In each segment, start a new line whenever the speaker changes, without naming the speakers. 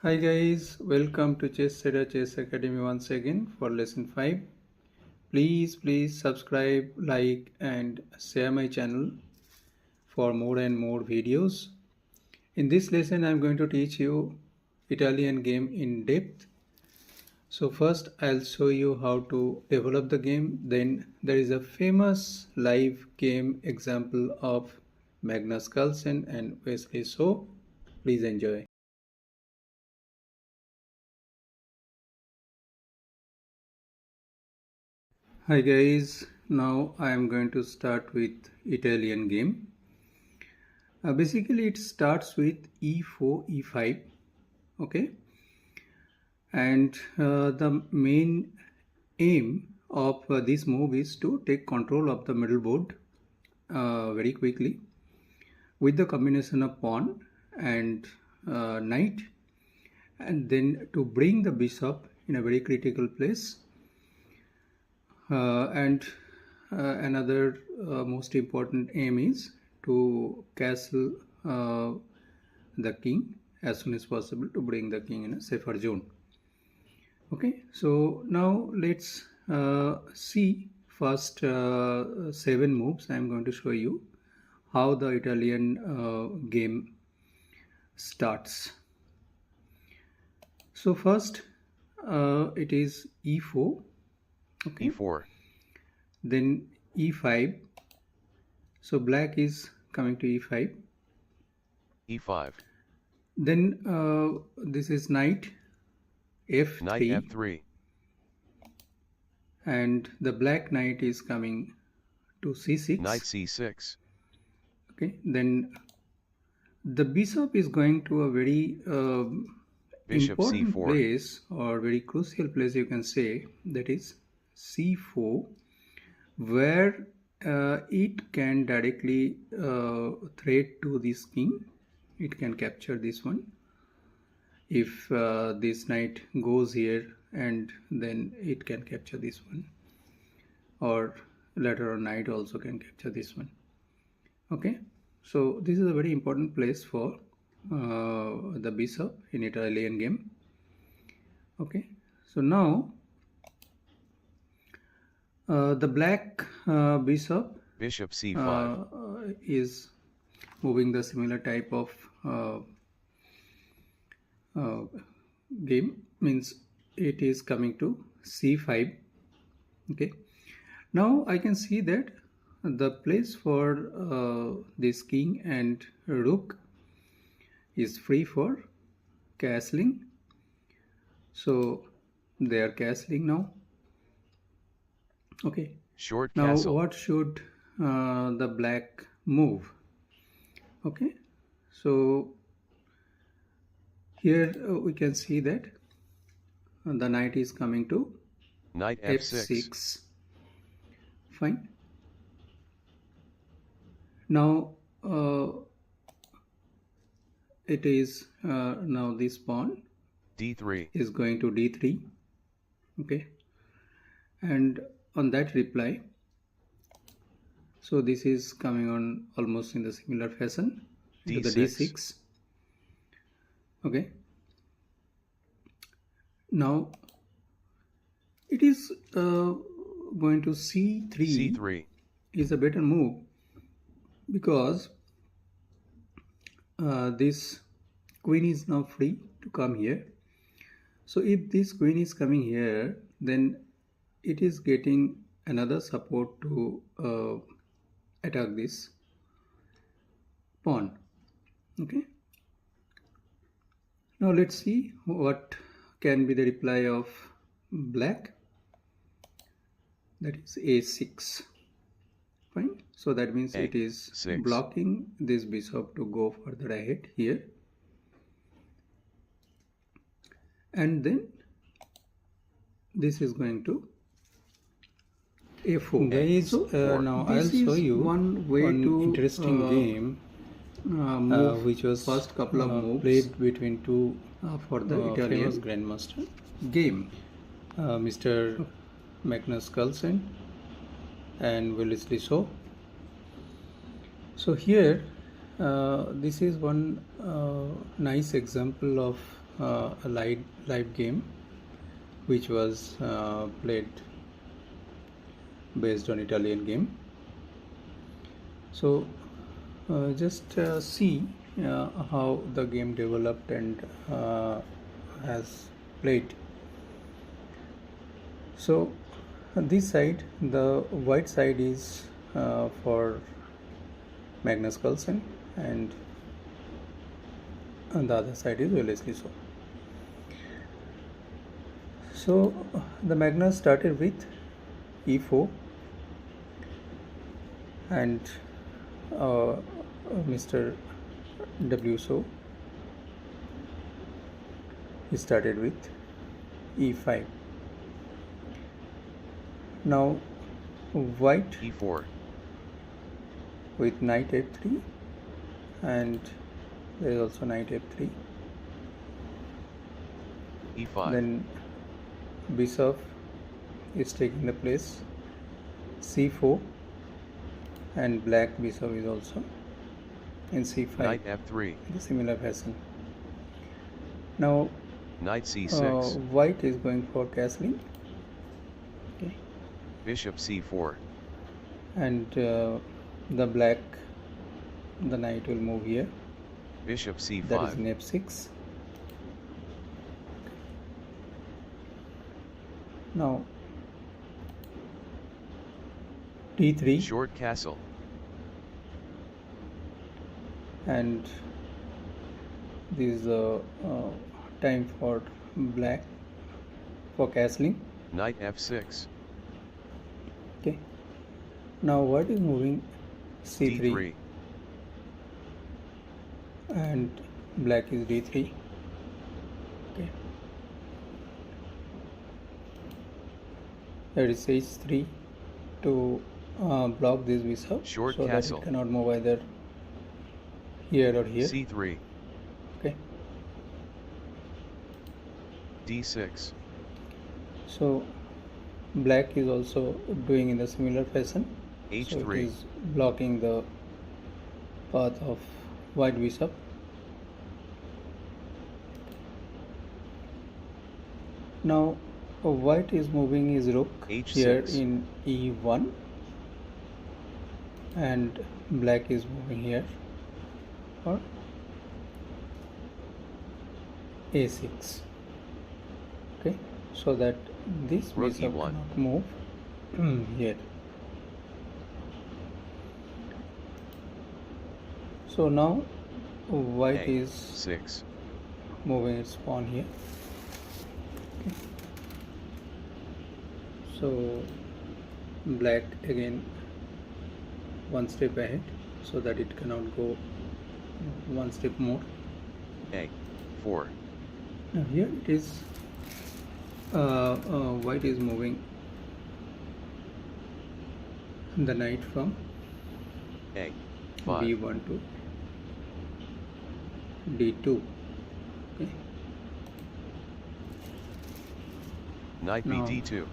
Hi guys, welcome to Chesserra Chess Academy once again for lesson 5. Please subscribe, like and share my channel for more and more videos. In this lesson I am going to teach you Italian game in depth. So first I'll show you how to develop the game. Then there is a famous live game example of Magnus Carlsen and Wesley. So please enjoy. Hi guys, now I am going to start with Italian game. Basically it starts with e4, e5, okay, and the main aim of this move is to take control of the middle board very quickly with the combination of pawn and knight, and then to bring the bishop in a very critical place. And another most important aim is to castle the king as soon as possible to bring the king in a safer zone. Okay, so now let's see first 7 moves. I am going to show you how the Italian game starts. So first it is e4. Okay.
e4.
Then e5. So black is coming to e5.
e5.
Then this is knight f3.
Knight f3.
And the black knight is coming to c6.
Knight c6.
Okay. Then the bishop is going to a very
Bishop
important
c4.
place, or very crucial place you can say, that is c4, where it can directly threat to this king. It can capture this one if this knight goes here, and then it can capture this one, or later on knight also can capture this one. Okay, so this is a very important place for the bishop in Italian game. Okay, so now the black bishop
c5
is moving the similar type of game, means it is coming to c5. Okay, now I can see that the place for this king and rook is free for castling, so they are castling now. Okay,
short
now
castle.
what should the black move? Okay, so here we can see that the knight is coming to
Knight f6.
Fine. Now it is now this pawn
d3
is going to d3. Okay, and on that reply, so this is coming on almost in the similar fashion to the d6. Okay, now it is going to c3 is a better move, because this queen is now free to come here. So if this queen is coming here, then it is getting another support to attack this pawn. Okay, now let's see what can be the reply of black, that is a6. Fine, so that means it is blocking this bishop to go further ahead here. And then this is going to a4. Guys, now I'll show you one way to interesting game which was first couple of moves played between two for the Italian grandmaster game, Mr. Magnus Carlsen and Wesley. So here this is one nice example of a live game which was played based on Italian game. So just see how the game developed and has played. So this side, the white side is for Magnus Carlsen, and on the other side is Wesley. So the Magnus started with e4, and Mr. W he started with e5. Now white
e4,
with knight f3, and there is also knight f3.
e5,
Then bishop is taking the place c4, and black bishop is also in c5,
knight f3,
in a similar fashion. Now
knight c6,
white is going for castling. Okay.
bishop c4,
And the black, the knight will move here,
bishop c5,
that is in f6. Now d3,
short castle,
and this is the time for black for castling.
knight f6,
Okay. Now white is moving c3,
d3,
and black is d3. Okay. There is h3 to block this bishop,
short
so
castle,
that it cannot move either here or here.
c3,
Okay.
d6,
So black is also doing in the similar fashion. So it
h3,
is blocking the path of white bishop. Now white is moving his rook
H6.
here in e1, and black is moving here for a6. Okay, so that this
Rook
bishop
E1.
cannot move here. So now white is
a6,
moving its pawn here. Okay. So black again one step ahead, so that it cannot go one step more.
a4,
Now here it is white is moving the knight from
a5,
b1 to d2. Okay.
knight
Now-
bd2,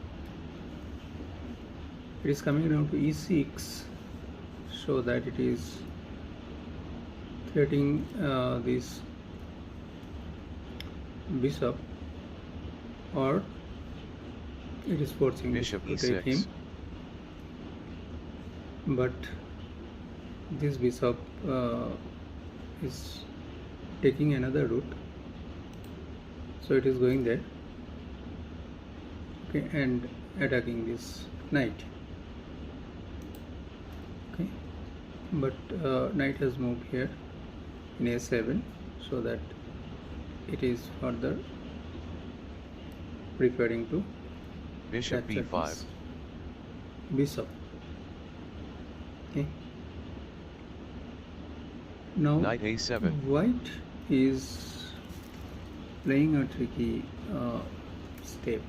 It is coming down to e6, so that it is threatening this bishop, or it is forcing
bishop
to take
e6,
him. But this bishop is taking another route, so it is going there. Okay, and attacking this knight. Okay, but knight has moved here in a7, so that it is further preparing to
bishop
capture
b5,
this bishop. Okay. Now
knight a7,
white is playing a tricky step.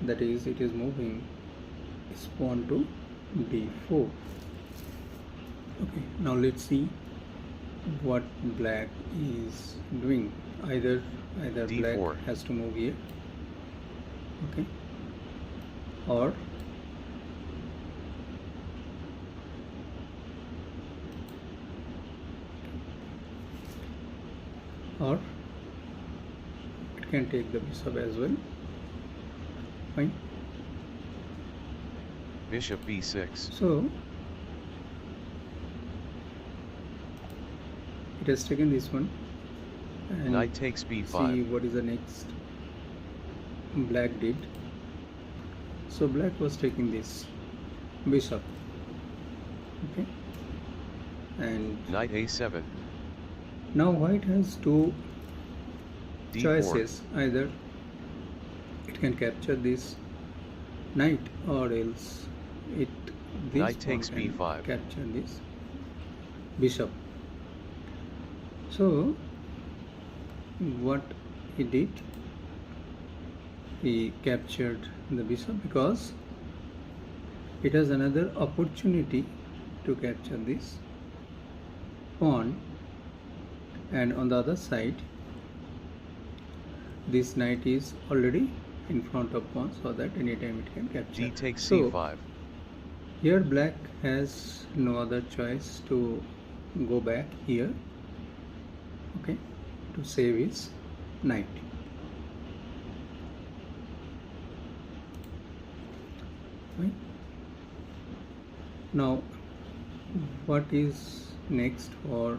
That is, it is moving its pawn to d4. Okay, now let's see what black is doing. Either
D4.
black has to move here, okay, or can take the bishop as well. Fine.
Bishop b6.
So it has taken this one. And
Knight takes b5.
see what is the next black did. So black was taking this bishop. Okay. And
Knight a7.
now white has two
d4.
choices. Either it can capture this knight, or else this
Knight takes
pawn can
b5.
capture this bishop. So what he did, he captured the bishop because it has another opportunity to capture this pawn, and on the other side this knight is already in front of pawn, so that anytime it can capture.
d takes
so
c5.
here black has no other choice to go back here, okay, to save his knight. Right. Now what is next for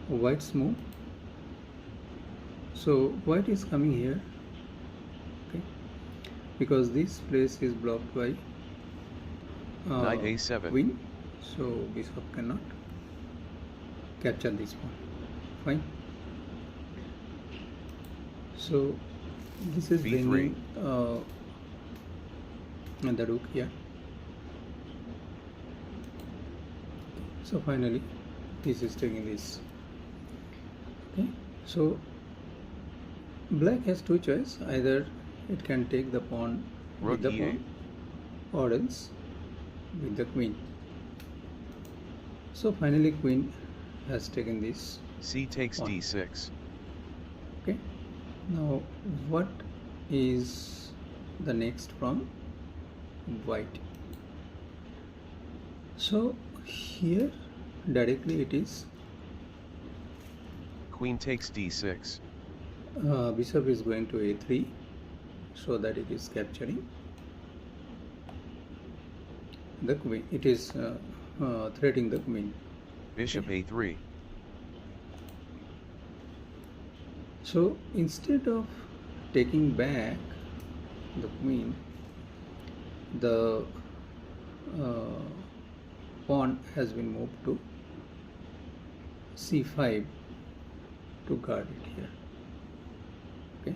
white's move? So white is coming here, okay, because this place is blocked by
Knight a7.
queen, so bishop cannot capture this pawn. Fine. So this is
b3.
bringing the rook here. So finally this is taking this. Okay, so black has two choices. Either it can take the pawn
Rook
with the
e8.
pawn, or else with the queen. So finally queen has taken this.
c takes
Pawn.
d6.
Okay, now what is the next from white? So here directly it is
Queen takes d6.
bishop is going to a3, so that it is capturing the queen. It is threatening the queen.
Bishop a3.
So instead of taking back the queen, the pawn has been moved to c5 to guard it here. Okay,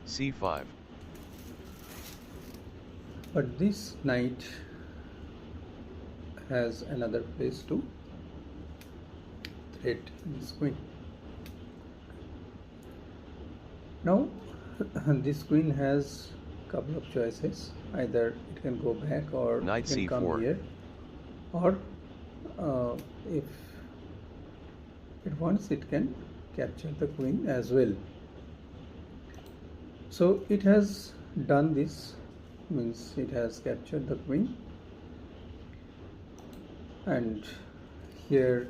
c5.
but this knight has another place to threat this queen. Now this queen has couple of choices. Either it can go back, or
Knight
it can come
c4.
here, or if it wants, it can capture the queen as well. So it has done this, means it has captured the queen, and here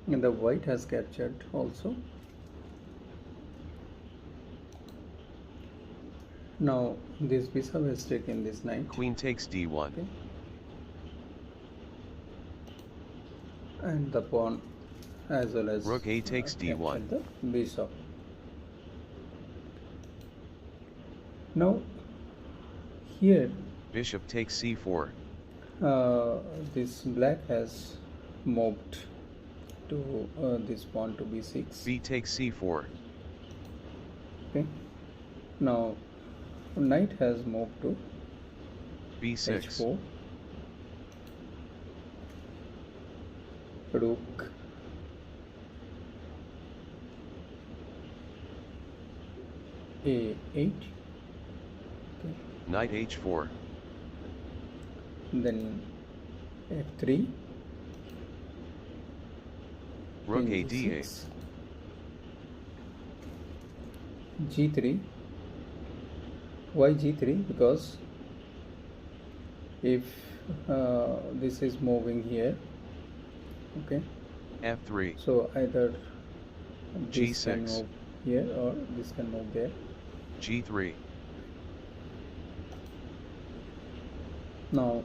the white has captured also. Now this bishop has taken this knight.
Queen takes d1.
Okay. And the pawn as well as
Rook a takes d1.
the bishop. Now here
Bishop takes c4.
this black has moved to this pawn to b6.
B takes c4.
Okay. Now knight has moved to
b6.
h4. Rook a8. Okay.
Knight h4.
Then f3.
Rook
Queen
a d8.
g3. Why g3? Because if this is moving here, okay,
f3.
so either this can
G6.
move here, or this can move there.
G3.
Now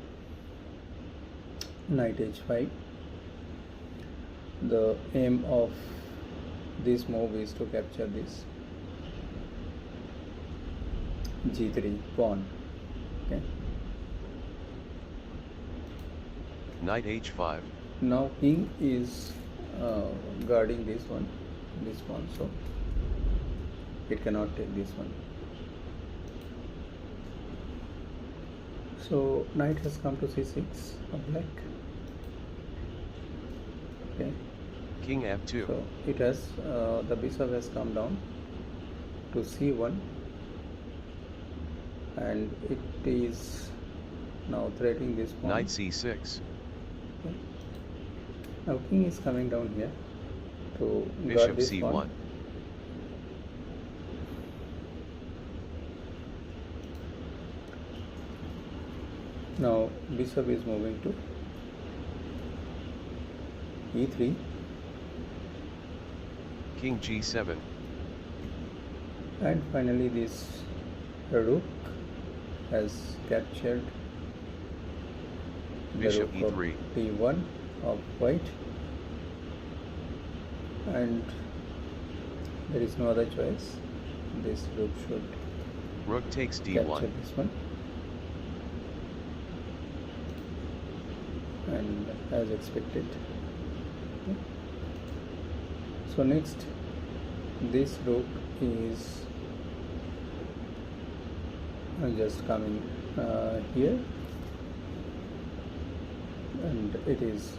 knight h5. The aim of this move is to capture this g3 pawn. Okay.
Knight h5.
Now king is guarding this pawn, so it cannot take this one. So knight has come to c6 of black. Okay.
King f2.
So it has the bishop has come down to c1, and it is now threatening this pawn.
Knight c6.
Okay. Now king is coming down here to
Bishop
guard this
c1.
pawn. Now bishop is moving to e3.
King g7.
And finally this rook has captured the
Bishop
rook
e3.
of d1 of white, and there is no other choice. This rook should
Rook takes
capture
d1.
this one, and as expected. Okay. So next, this rook is just coming here, and it is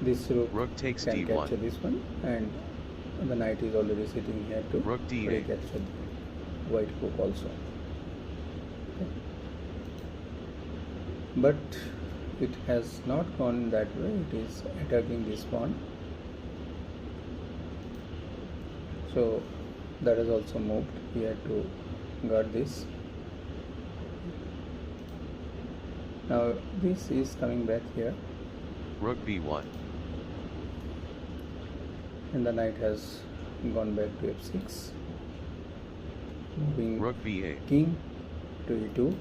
this rook
takes
can
d1.
capture this one, and the knight is already sitting here to
Rook d8.
recapture the white rook also. Okay. But it has not gone that way. It is attacking this pawn, so that is also moved here to guard this. Now this is coming back here,
Rook b1.
and the knight has gone back to f6, moving
Rook b8.
king to e2,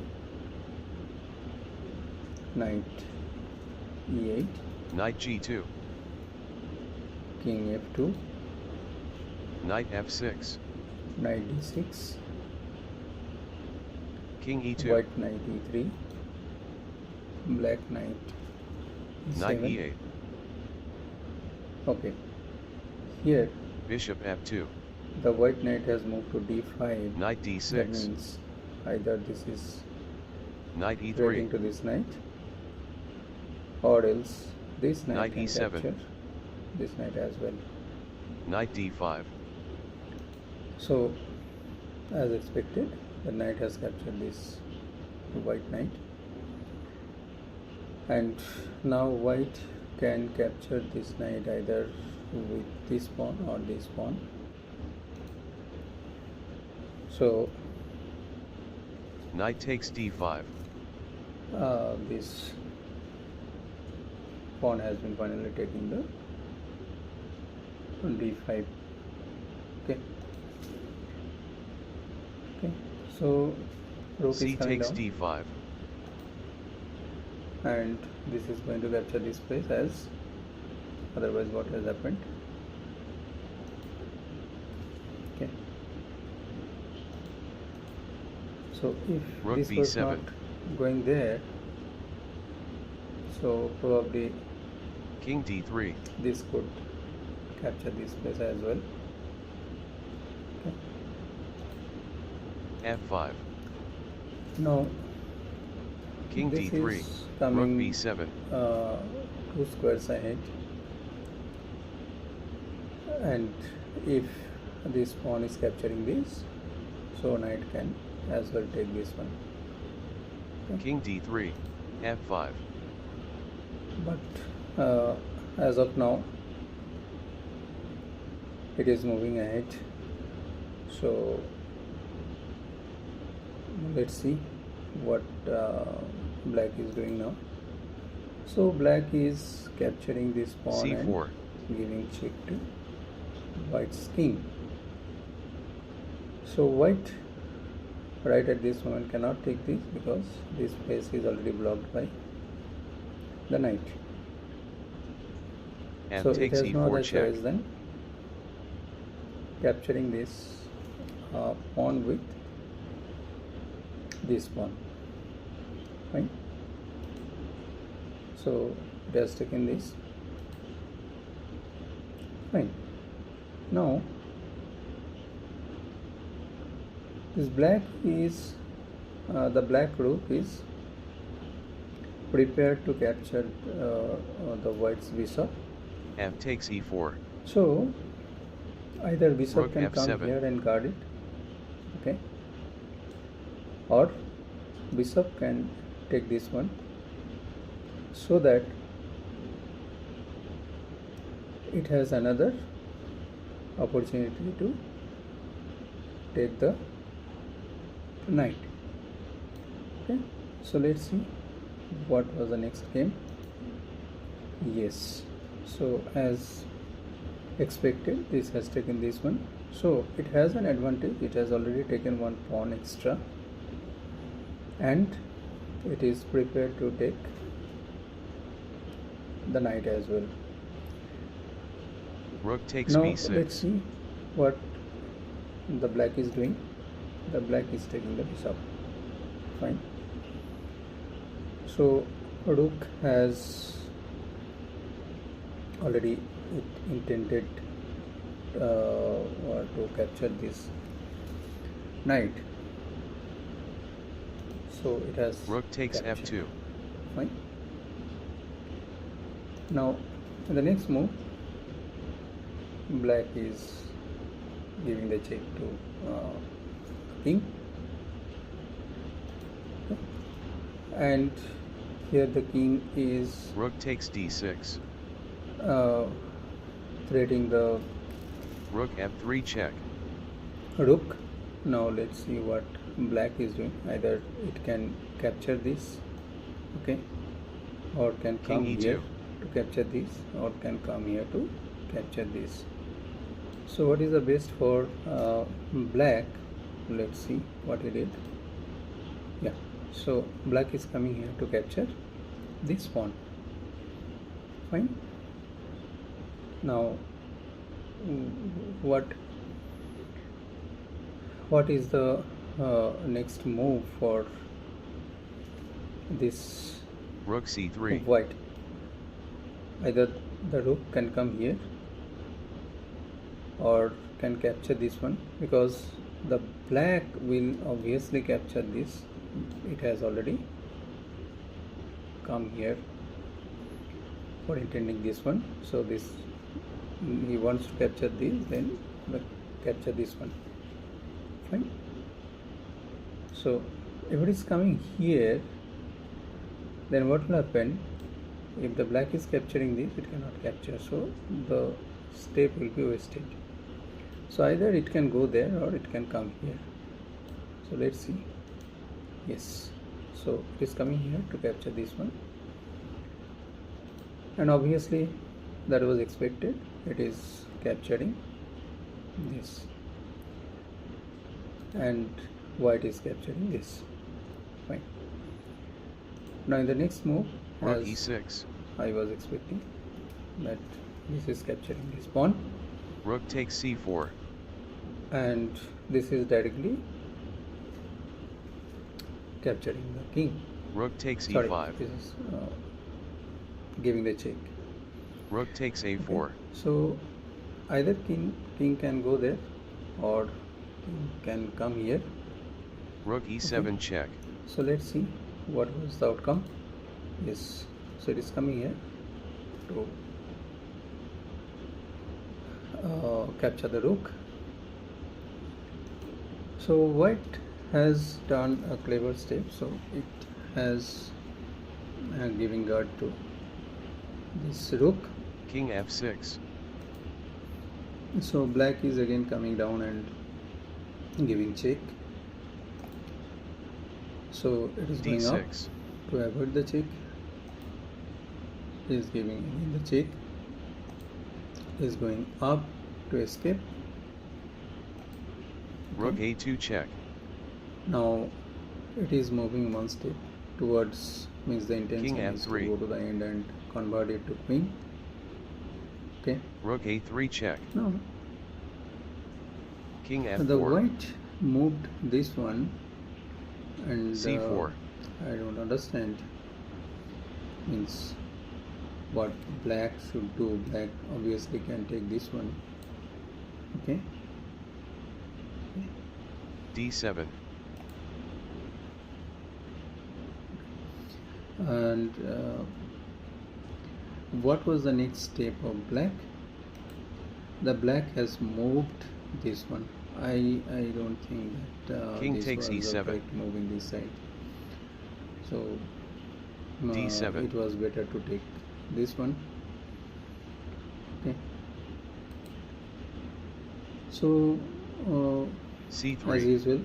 knight e8,
Knight g2.
king f2,
Knight f6.
knight d6,
King e2.
white knight e3, black knight e7.
Knight e8.
Okay, here
Bishop f2.
the white knight has moved to d5.
Knight
That
d6.
means either this is
Knight
threatening
e3.
to this knight, or else this knight
Knight
can
e7.
capture this knight as well.
Knight d5.
So as expected, the knight has captured this white knight, and now white can capture this knight either with this pawn or this pawn. So
Knight takes d5.
this pawn has been finally taking the d5. Okay. Okay. So rook
C
is coming
takes
down,
d5.
and this is going to capture this place, as otherwise what has happened. Okay. So if
Rook
this was
b7.
not going there, so probably
King d3.
this could capture this place as well. Okay.
f5.
Now
King
this
d3.
is
Rook
coming
b7.
2 squares ahead, and if this pawn is capturing this, so knight can as well take this one. Okay.
King d3. f5.
But as of now it is moving ahead, so let's see what black is doing now. So black is capturing this pawn
c4.
and giving check to white's king. So white right at this moment cannot take this because this place is already blocked by the knight.
And
So it
takes
has no
e4
other
check.
choice than capturing this pawn with this pawn. Fine. So it has taken this. Fine. Now this black is the black rook is prepared to capture the white's bishop.
F takes e4.
So either bishop
Rook
can come
f7.
here and guard it, okay, or bishop can take this one, so that it has another opportunity to take the knight. Okay, so let's see what was the next game. Yes, so as expected, this has taken this one, so it has an advantage. It has already taken one pawn extra and it is prepared to take the knight as well.
Rook takes
Now
b6.
let's see what the black is doing. The black is taking the bishop. Fine. So rook has already intended to capture this knight. So it has
Rook takes
captured.
f2.
Fine. Now in the next move, black is giving the check to king, and here the king is
Rook takes d6.
threatening the
Rook f3 check.
rook. Now let's see what black is doing. Either it can capture this, okay, or can come
King e2.
here to capture this, or can come here to capture this. So what is the best for black? Let's see what he did. Yeah, so black is coming here to capture this pawn. Fine. Now what is the next move for this
Rook c3.
white? Either the rook can come here or can capture this one, because the black will obviously capture this. It has already come here for intending this one. So this, he wants to capture this, then capture this one. Fine. So if it is coming here, then what will happen? If the black is capturing this, it cannot capture, so the step will be wasted. So either it can go there or it can come here. So let's see. Yes, so it is coming here to capture this one, and obviously that was expected. It is capturing this, and white is capturing this. Fine. Now in the next move,
Rook
as
e6.
I was expecting, that this is capturing this pawn,
Rook takes c4.
and this is directly capturing the king.
Rook takes
Sorry,
e5.
this is giving the check.
Rook takes a4.
Okay. So either king can go there, or king can come here.
Rook e7
Okay.
check.
So let's see what was the outcome. Yes, so it is coming here to capture the rook. So white has done a clever step. So it has giving guard to this rook.
King f6.
So black is again coming down and giving check. So it is going up
d6.
to avoid the check. Is giving again the check. Is going up to escape.
Rook
Okay.
A2 check.
Now it is moving one step towards, means the intention
King
is to
F3.
go to the end and convert it to queen. Okay.
Rook A3 check.
Now
King
the
F4.
white moved this one, and
C4.
I don't understand, means what black should do. Black obviously can take this one. Okay.
D7.
And what was the next step of black? The black has moved this one. I don't think that
King
this
takes
was the
E7.
correct move in this side. So
D7.
it was better to take this one. Okay. So
C3.
as usual,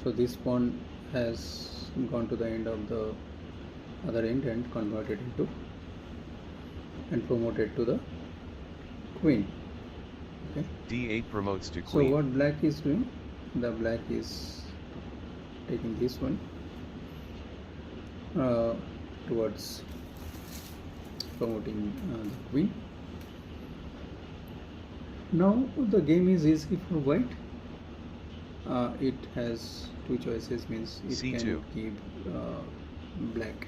so this pawn has gone to the end of the other end and converted into and promoted to the queen. Okay.
D8 promotes to
So
queen.
what black is doing? The black is taking this one towards promoting the queen. Now the game is easy for white. It has two choices, means it
C2.
can give black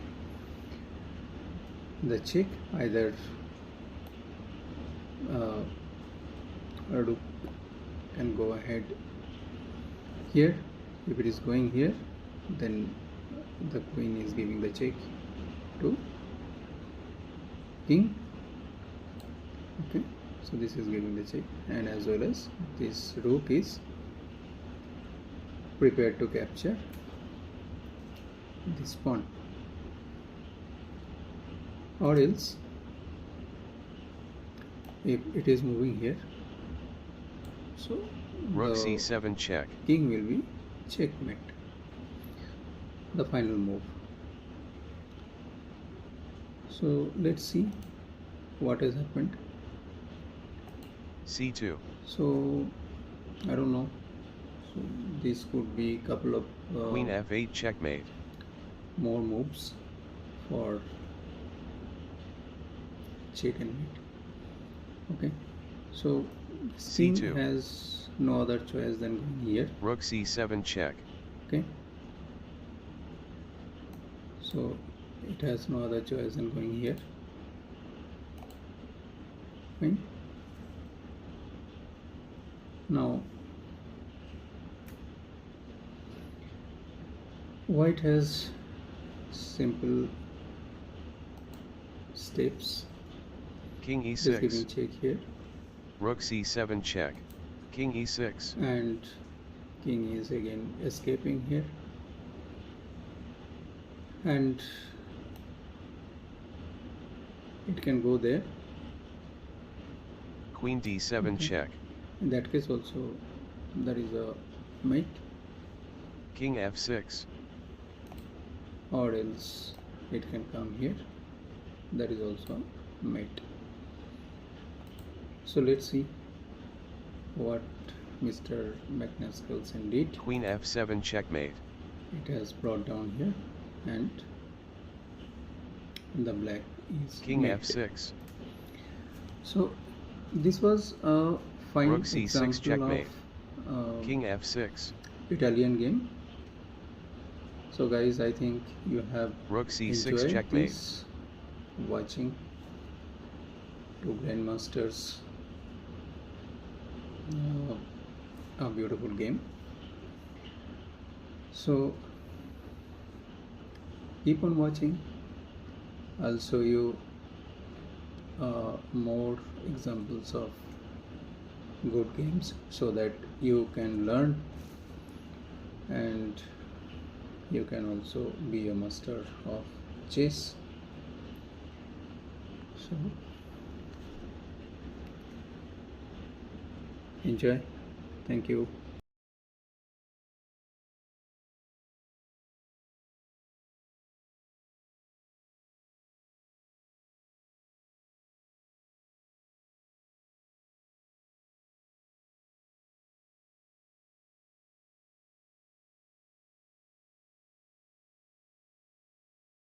the check. Either rook can go ahead here. If it is going here, then the queen is giving the check to king. Okay, so this is giving the check, and as well as this rook is prepared to capture this pawn, or else if it is moving here, so
Rook
the
C7 check.
king will be checkmate, the final move. So let's see what has happened.
C2.
So I don't know, so this could be a couple of
Queen F8 checkmate.
more moves for check and mate. Okay, so this king
C2.
has no other choice than going here.
Rook C7 check.
Okay, so it has no other choice than going here. Fine. Now white has simple steps.
King
Just giving
E6.
check here,
Rook C7 check. King E6.
and king is again escaping here, and it can go there.
Queen D7
Okay.
check.
In that case also there is a mate,
King F6.
or else it can come here. That is also mate. So let's see what Mr. Magnus Carlsen did.
Queen F7 checkmate.
It has brought down here, and the black is
King
mated.
F6.
So this was a fine
Rook C6
example
checkmate.
of
King F6.
Italian game. So guys, I think you have
Rook C6
enjoyed
checkmate.
this, watching two grandmasters, a beautiful game. So keep on watching. I'll show you more examples of good games so that you can learn, and you can also be a master of chess. So enjoy. Thank you.